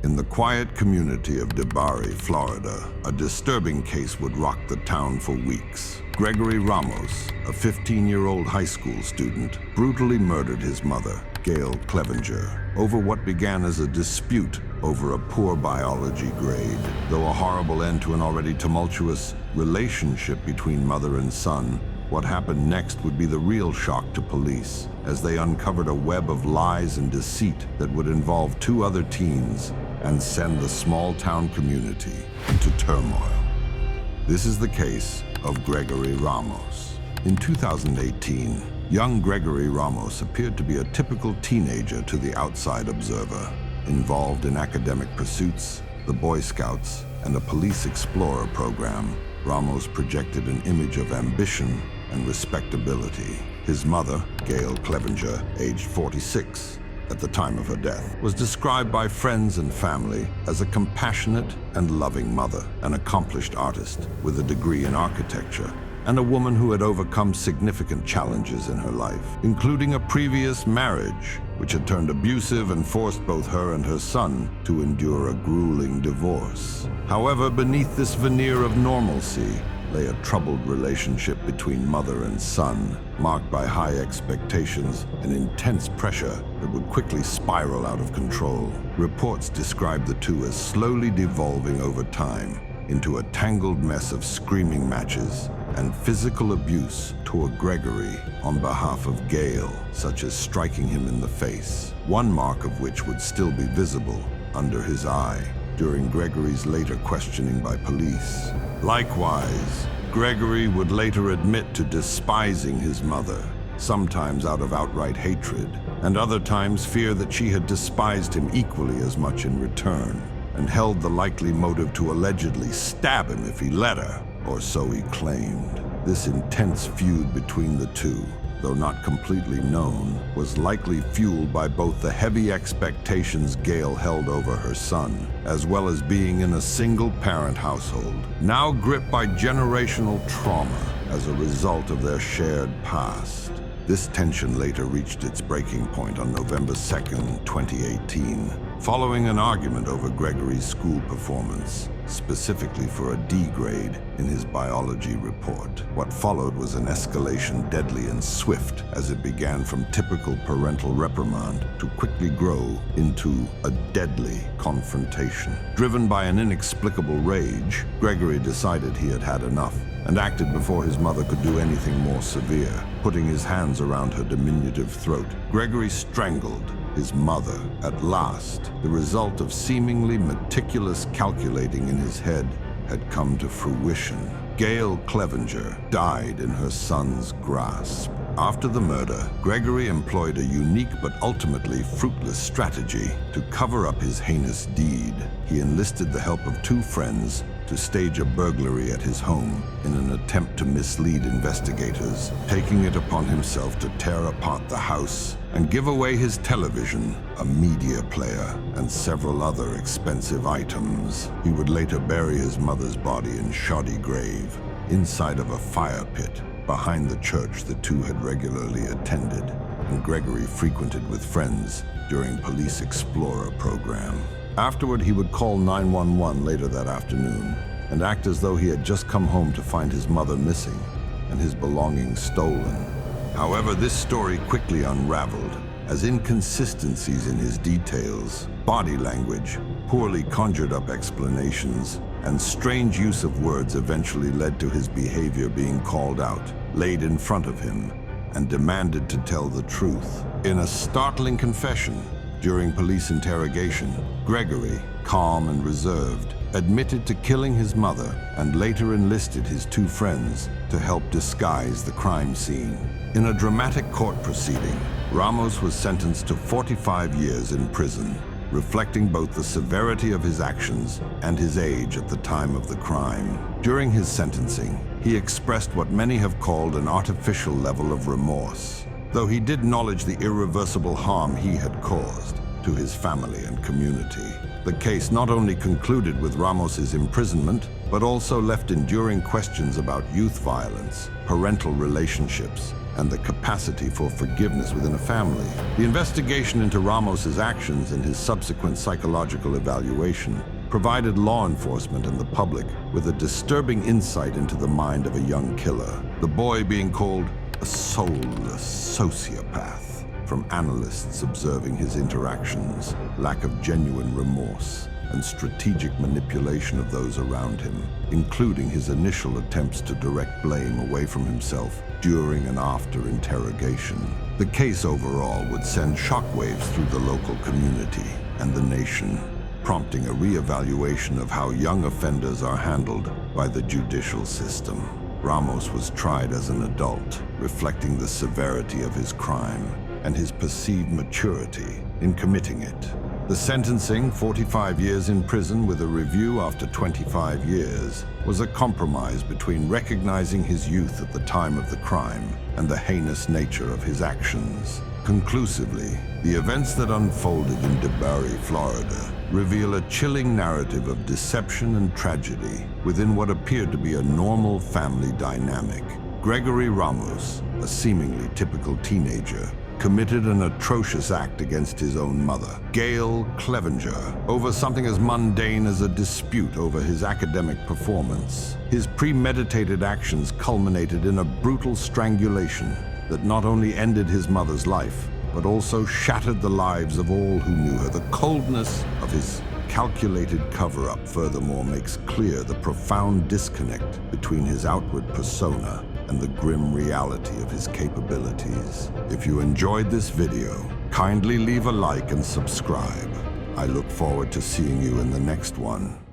In the quiet community of DeBary, Florida, a disturbing case would rock the town for weeks. Gregory Ramos, a 15-year-old high school student, brutally murdered his mother, Gail Clevenger, over what began as a dispute over a poor biology grade. Though a horrible end to an already tumultuous relationship between mother and son, what happened next would be the real shock to police, as they uncovered a web of lies and deceit that would involve two other teens and send the small-town community into turmoil. This is the case of Gregory Ramos. In 2018, young Gregory Ramos appeared to be a typical teenager to the outside observer, involved in academic pursuits, the Boy Scouts, and a police explorer program. Ramos projected an image of ambition and respectability. His mother, Gail Clevenger, aged 46 at the time of her death, was described by friends and family as a compassionate and loving mother, an accomplished artist with a degree in architecture, and a woman who had overcome significant challenges in her life, including a previous marriage, which had turned abusive and forced both her and her son to endure a grueling divorce. However, beneath this veneer of normalcy lay a troubled relationship between mother and son, marked by high expectations and intense pressure that would quickly spiral out of control. Reports describe the two as slowly devolving over time into a tangled mess of screaming matches and physical abuse toward Gregory on behalf of Gail, such as striking him in the face, one mark of which would still be visible under his eye during Gregory's later questioning by police. Likewise, Gregory would later admit to despising his mother, sometimes out of outright hatred, and other times fear that she had despised him equally as much in return, and held the likely motive to allegedly stab him if he let her, or so he claimed. This intense feud between the two, though not completely known, was likely fueled by both the heavy expectations Gail held over her son, as well as being in a single-parent household, now gripped by generational trauma as a result of their shared past. This tension later reached its breaking point on November 2nd, 2018, following an argument over Gregory's school performance, specifically for a D grade in his biology report. What followed was an escalation deadly and swift, as it began from typical parental reprimand to quickly grow into a deadly confrontation. Driven by an inexplicable rage, Gregory decided he had had enough and acted before his mother could do anything more severe, putting his hands around her diminutive throat. Gregory strangled his mother at last. The result of seemingly meticulous calculating in his head had come to fruition. Gail Clevenger died in her son's grasp. After the murder, Gregory employed a unique but ultimately fruitless strategy to cover up his heinous deed. He enlisted the help of two friends to stage a burglary at his home in an attempt to mislead investigators, taking it upon himself to tear apart the house and give away his television, a media player, and several other expensive items. He would later bury his mother's body in shoddy grave inside of a fire pit behind the church the two had regularly attended and Gregory frequented with friends during police explorer program. Afterward, he would call 911 later that afternoon and act as though he had just come home to find his mother missing and his belongings stolen. However, this story quickly unraveled as inconsistencies in his details, body language, poorly conjured up explanations, and strange use of words eventually led to his behavior being called out, laid in front of him, and demanded to tell the truth. In a startling confession during police interrogation, Gregory, calm and reserved, admitted to killing his mother and later enlisted his two friends to help disguise the crime scene. In a dramatic court proceeding, Ramos was sentenced to 45 years in prison, reflecting both the severity of his actions and his age at the time of the crime. During his sentencing, he expressed what many have called an artificial level of remorse, though he did acknowledge the irreversible harm he had caused to his family and community. The case not only concluded with Ramos's imprisonment, but also left enduring questions about youth violence, parental relationships, and the capacity for forgiveness within a family. The investigation into Ramos's actions and his subsequent psychological evaluation provided law enforcement and the public with a disturbing insight into the mind of a young killer, the boy being called a soulless sociopath from analysts observing his interactions, lack of genuine remorse, and strategic manipulation of those around him, including his initial attempts to direct blame away from himself during and after interrogation. The case overall would send shockwaves through the local community and the nation, prompting a reevaluation of how young offenders are handled by the judicial system. Ramos was tried as an adult, reflecting the severity of his crime and his perceived maturity in committing it. The sentencing, 45 years in prison with a review after 25 years, was a compromise between recognizing his youth at the time of the crime and the heinous nature of his actions. Conclusively, the events that unfolded in DeBarry, Florida, reveal a chilling narrative of deception and tragedy within what appeared to be a normal family dynamic. Gregory Ramos, a seemingly typical teenager, committed an atrocious act against his own mother, Gail Clevenger, over something as mundane as a dispute over his academic performance. His premeditated actions culminated in a brutal strangulation that not only ended his mother's life, but also shattered the lives of all who knew her. The coldness of his calculated cover-up furthermore makes clear the profound disconnect between his outward persona and the grim reality of his capabilities. If you enjoyed this video, kindly leave a like and subscribe. I look forward to seeing you in the next one.